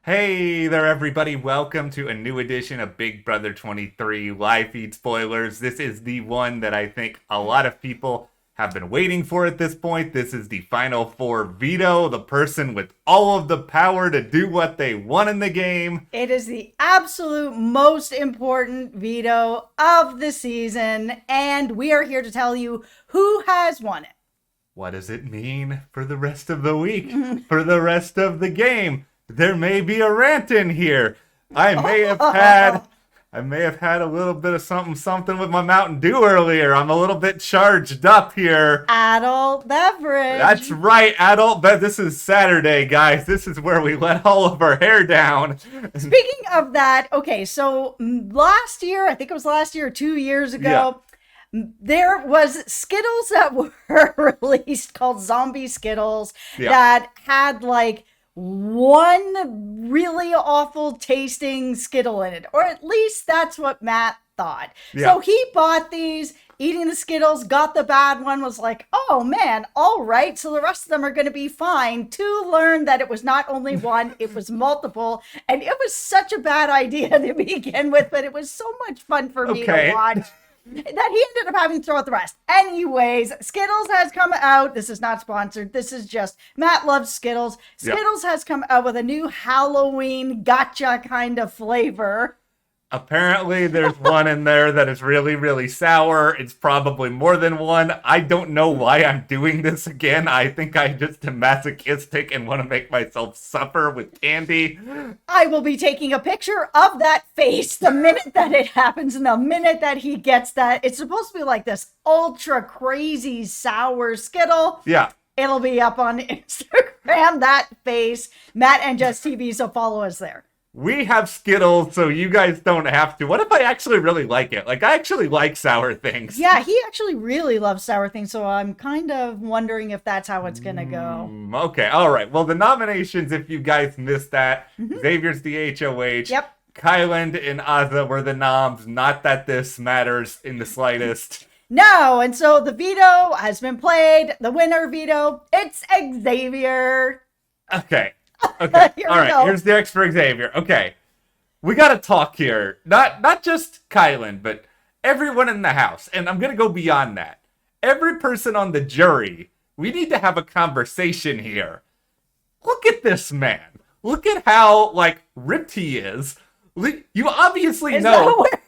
Hey there, everybody. Welcome to a new edition of Big Brother 23 live feed spoilers. This is the one that I think a lot of people have been waiting for at this point. This is the final four veto, the person with all of the power to do what they want in the game. It is the absolute most important veto of the season, and we are here to tell you who has won it. What does it mean for the rest of the week? For the rest of the game? There may be a rant in here. I may have had a little bit of something with my Mountain Dew earlier. I'm a little bit charged up here. Adult beverage. That's right, adult this is Saturday, guys. This is where we let all of our hair down. Speaking of that, okay, so last year, I think it was last year or 2 years ago, there was Skittles that were released called Zombie Skittles that had like one really awful tasting Skittle in it, or at least that's what Matt thought. So he bought these, eating the Skittles, got the bad one, was like, oh man, all right, so the rest of them are going to be fine, to learn that it was not only one, it was multiple, and it was such a bad idea to begin with, but it was so much fun for me to watch that he ended up having to throw out the rest. Anyways, Skittles has come out. This is not sponsored. This is just Matt loves Skittles. Skittles has come out with a new Halloween gotcha kind of flavor. Apparently, there's one in there that is really, really sour. It's probably more than one. I don't know why I'm doing this again. I think I just am masochistic and want to make myself suffer with candy. I will be taking a picture of that face the minute that it happens and the minute that he gets that. It's supposed to be like this ultra crazy sour Skittle. Yeah. It'll be up on Instagram, that face. Matt and Jess TV, so follow us there. We have Skittles, so you guys don't have to. What if I actually really like it? Like, I actually like sour things. Yeah, he actually really loves sour things, so I'm kind of wondering if that's how it's gonna go. Okay, all right. Well, the nominations, if you guys missed that, Xavier's the HOH. Yep. Kyland and Azza were the noms. Not that this matters in the slightest. No, and so the veto has been played. The winner veto, it's Xavier. Okay. Okay. All right. Go. Here's the X for Xavier. Okay. We got to talk here. Not just Kylan, but everyone in the house. And I'm going to go beyond that. Every person on the jury. We need to have a conversation here. Look at this man. Look at how, like, ripped he is. You obviously know. Where are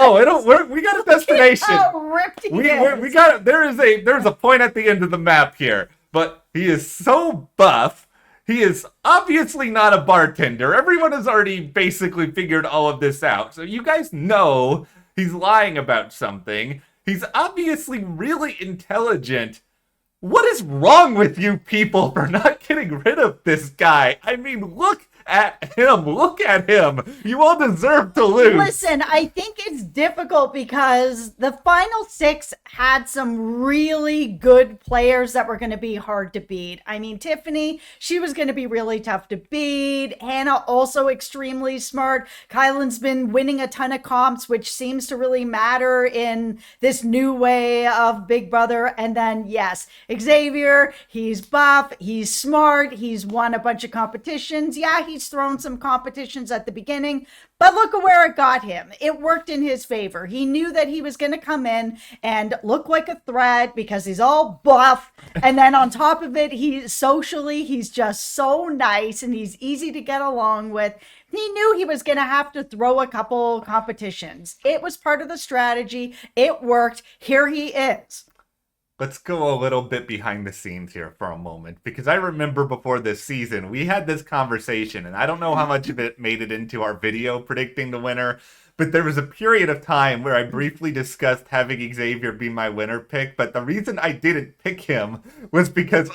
you going with this? We got a destination. How ripped he is. We got it. There's a point at the end of the map here. But he is so buff. He is obviously not a bartender. Everyone has already basically figured all of this out. So you guys know he's lying about something. He's obviously really intelligent. What is wrong with you people for not getting rid of this guy? I mean, look at him. Look at him. You all deserve to lose. Listen, I think it's difficult because the final six had some really good players that were going to be hard to beat. I mean, Tiffany, she was going to be really tough to beat. Hannah, also extremely smart. Kylan's been winning a ton of comps, which seems to really matter in this new way of Big Brother. And then, yes, Xavier, he's buff, he's smart, he's won a bunch of competitions. Yeah, he's thrown some competitions at the beginning, but look at where it got him. It worked in his favor. He knew that he was going to come in and look like a threat because he's all buff. And then on top of it, he's just so nice and he's easy to get along with. He knew he was going to have to throw a couple competitions. It was part of the strategy. It worked. Here he is. Let's go a little bit behind the scenes here for a moment, because I remember before this season, we had this conversation, and I don't know how much of it made it into our video predicting the winner, but there was a period of time where I briefly discussed having Xavier be my winner pick, but the reason I didn't pick him was because,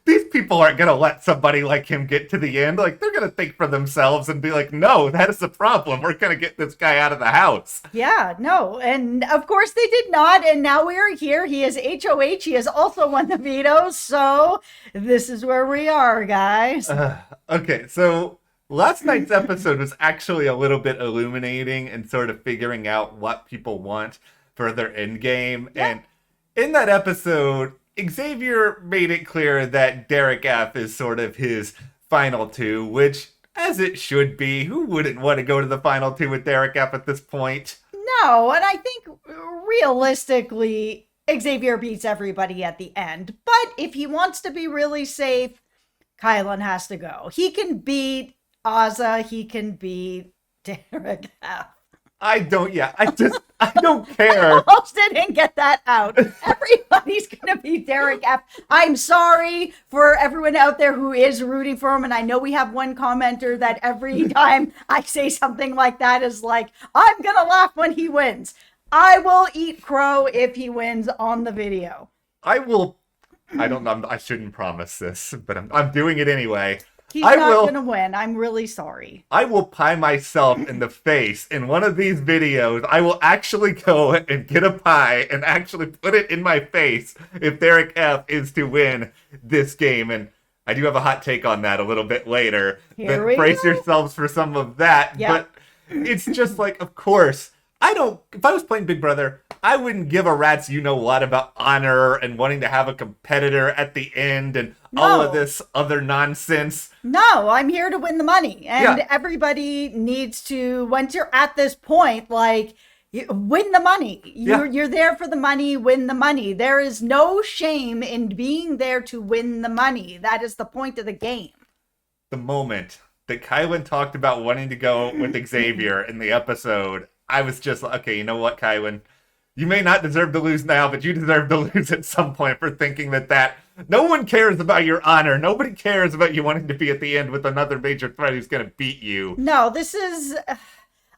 these people aren't going to let somebody like him get to the end. Like, they're going to think for themselves and be like, no, that is a problem. We're going to get this guy out of the house. Yeah, no. And of course they did not. And now we are here. He is HOH. He has also won the veto. So this is where we are, guys. Okay, so last night's episode was actually a little bit illuminating and sort of figuring out what people want for their end game. Yeah. And in that episode, Xavier made it clear that Derek F is sort of his final two, which As it should be. Who wouldn't want to go to the final two with Derek F at this point? No, and I think realistically, Xavier beats everybody at the end. But if he wants to be really safe, Kylan has to go. He can beat Ozza. He can beat Derek F. I don't care. I almost didn't get that out. Everybody's going to be Derek F. I'm sorry for everyone out there who is rooting for him. And I know we have one commenter that every time I say something like that is like, I'm going to laugh when he wins. I will eat crow if he wins on the video. I don't know. I shouldn't promise this, but I'm doing it anyway. He's not going to win. I'm really sorry. I will pie myself in the face in one of these videos. I will actually go and get a pie and actually put it in my face if Derek F is to win this game. And I do have a hot take on that a little bit later. Here But we brace go. yourselves for some of that. Yep. But it's just like, of course, if I was playing Big Brother, I wouldn't give a rat's you-know-what about honor and wanting to have a competitor at the end and all of this other nonsense. No, I'm here to win the money. And Yeah. everybody needs to, once you're at this point, like, win the money. You're there for the money, win the money. There is no shame in being there to win the money. That is the point of the game. The moment that Kylan talked about wanting to go with Xavier in the episode, I was just like, okay, you know what, Kylan? You may not deserve to lose now, but you deserve to lose at some point for thinking that no one cares about your honor. Nobody cares about you wanting to be at the end with another major threat who's going to beat you. No, this is...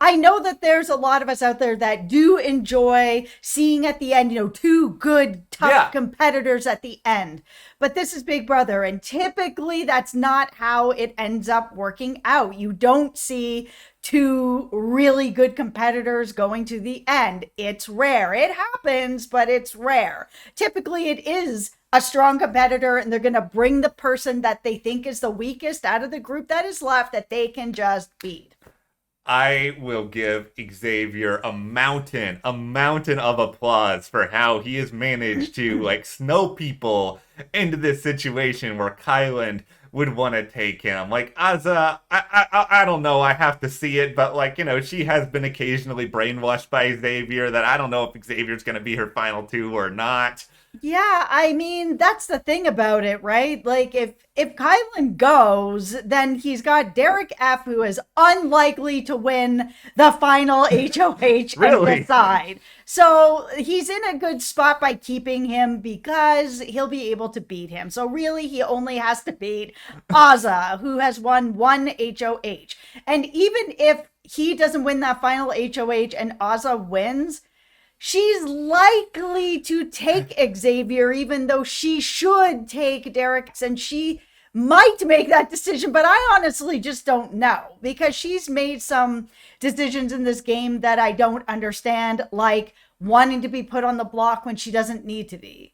I know that there's a lot of us out there that do enjoy seeing at the end, two good, tough competitors at the end. But this is Big Brother, and typically that's not how it ends up working out. You don't see two really good competitors going to the end. It's rare. It happens, but it's rare. Typically it is a strong competitor, and they're going to bring the person that they think is the weakest out of the group that is left that they can just beat. I will give Xavier a mountain of applause for how he has managed to snow people into this situation where Kylan would want to take him. Like Azza, I don't know, I have to see it, but she has been occasionally brainwashed by Xavier that I don't know if Xavier's going to be her final two or not. Yeah, I mean, that's the thing about it, right? Like, if Kylan goes, then he's got Derek F., who is unlikely to win the final HOH Really? and decide. So he's in a good spot by keeping him because he'll be able to beat him. So really, he only has to beat Azza, who has won one HOH. And even if he doesn't win that final HOH and Azza wins, she's likely to take Xavier, even though she should take Derek, and she might make that decision, but I honestly just don't know, because she's made some decisions in this game that I don't understand, like wanting to be put on the block when she doesn't need to be.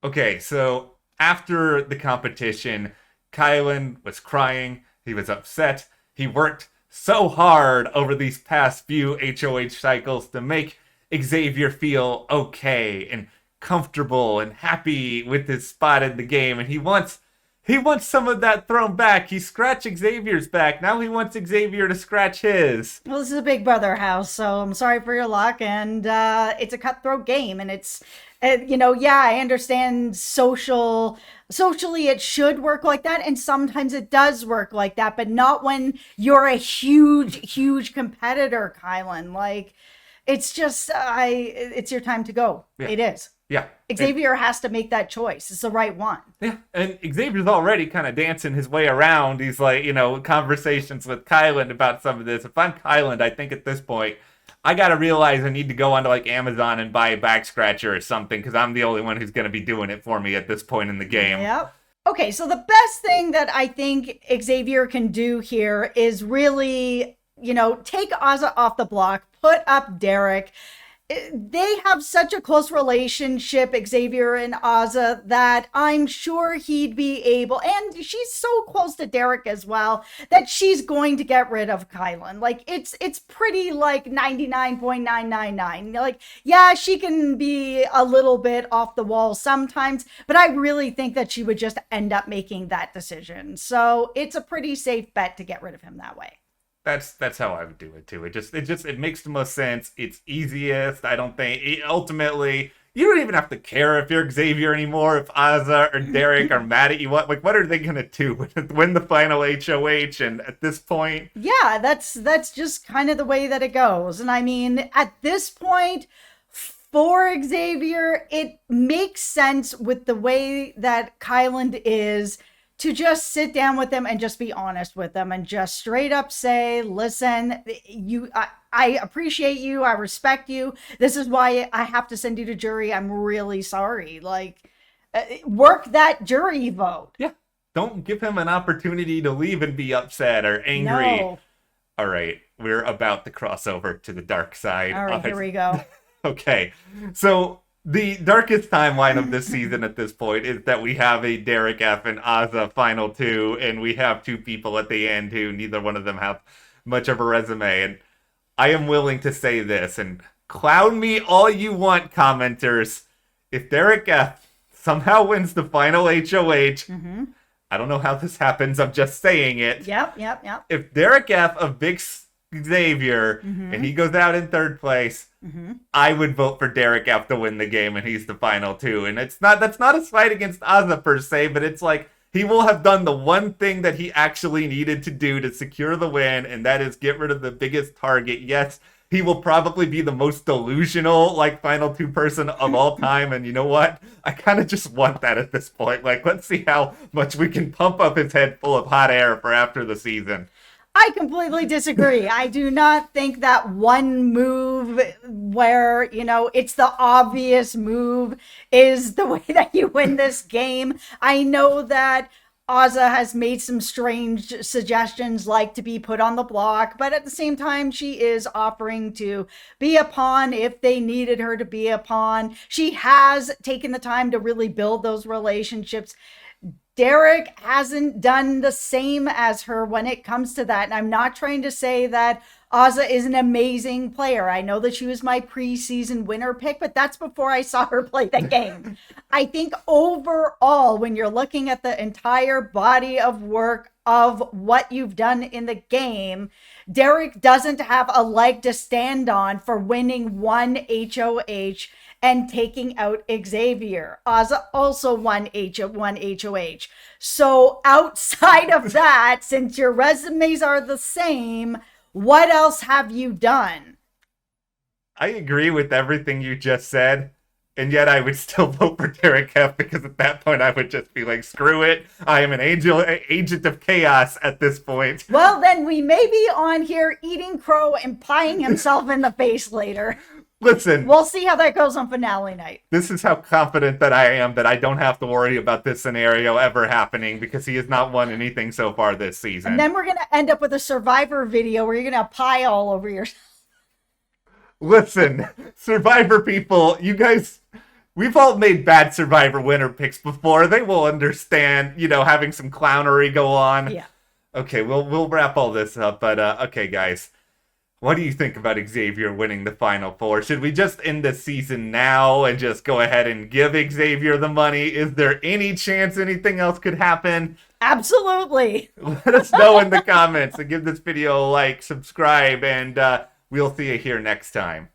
Okay, so after the competition, Kylan was crying, he was upset, he worked so hard over these past few HOH cycles to make Xavier feel okay and comfortable and happy with his spot in the game, and he wants some of that thrown back. He scratched Xavier's back. Now he wants Xavier to scratch his. Well, this is a Big Brother house, so I'm sorry for your luck, and it's a cutthroat game, and it's I understand socially it should work like that, and sometimes it does work like that, but not when you're a huge competitor, Kylan. Like, it's just, it's your time to go. Yeah. It is. Yeah. Xavier has to make that choice. It's the right one. Yeah. And Xavier's already kind of dancing his way around these, conversations with Kylan about some of this. If I'm Kylan, I think at this point, I got to realize I need to go onto, Amazon and buy a back scratcher or something, because I'm the only one who's going to be doing it for me at this point in the game. Yep. Okay, so the best thing that I think Xavier can do here is really, take Azza off the block, put up Derek, they have such a close relationship, Xavier and Ozza, that I'm sure he'd be able, and she's so close to Derek as well, that she's going to get rid of Kylan. Like it's pretty like 99.999. Like, yeah, she can be a little bit off the wall sometimes, but I really think that she would just end up making that decision. So it's a pretty safe bet to get rid of him that way. That's how I would do it too. It makes the most sense. It's easiest. I don't think ultimately you don't even have to care if you're Xavier anymore. If Ozza or Derek are mad at you, what are they gonna do? Win the final HOH? And at this point, yeah, that's just kind of the way that it goes. And I mean, at this point, for Xavier, it makes sense with the way that Kyland is to just sit down with them and just be honest with them and just straight up say, listen, I appreciate you. I respect you. This is why I have to send you to jury. I'm really sorry. Like, work that jury vote. Yeah. Don't give him an opportunity to leave and be upset or angry. No. All right. We're about to cross over to the dark side. All right, here we go. Okay. So the darkest timeline of this season at this point is that we have a Derek F and Ozza final two, and we have two people at the end who neither one of them have much of a resume. And I am willing to say this, and clown me all you want, commenters. If Derek F somehow wins the final HOH, I don't know how this happens, I'm just saying it. Yep. If Derek F of Big Xavier and he goes out in third place, I would vote for Derek F to win the game, and he's the final two. And that's not a slight against Ozza per se, but it's like he will have done the one thing that he actually needed to do to secure the win, and that is get rid of the biggest target. Yes, he will probably be the most delusional like final two person of all time, and you know what? I kind of just want that at this point. Like, let's see how much we can pump up his head full of hot air for after the season. I completely disagree. I do not think that one move where, it's the obvious move is the way that you win this game. I know that Ozza has made some strange suggestions like to be put on the block, but at the same time, she is offering to be a pawn if they needed her to be a pawn. She has taken the time to really build those relationships. Derek hasn't done the same as her when it comes to that. And I'm not trying to say that Ozza is an amazing player. I know that she was my preseason winner pick, but that's before I saw her play the game. I think overall, when you're looking at the entire body of work of what you've done in the game, Derek doesn't have a leg to stand on for winning one HOH and taking out Xavier. Ozza also won one HOH. So outside of that, since your resumes are the same, what else have you done? I agree with everything you just said, and yet I would still vote for Derek F because at that point I would just be like, screw it. I am an agent of chaos at this point. Well, then we may be on here eating crow and pieing himself in the face later. Listen, we'll see how that goes on finale night. This is how confident that I am that I don't have to worry about this scenario ever happening because he has not won anything so far this season. And then we're going to end up with a Survivor video where you're going to pie all over yourself. Listen, Survivor people, you guys, we've all made bad Survivor winner picks before. They will understand, having some clownery go on. Yeah. Okay, we'll wrap all this up, but okay, guys. What do you think about Xavier winning the Final Four? Should we just end the season now and just go ahead and give Xavier the money? Is there any chance anything else could happen? Absolutely. Let us know in the comments and give this video a like, subscribe, and we'll see you here next time.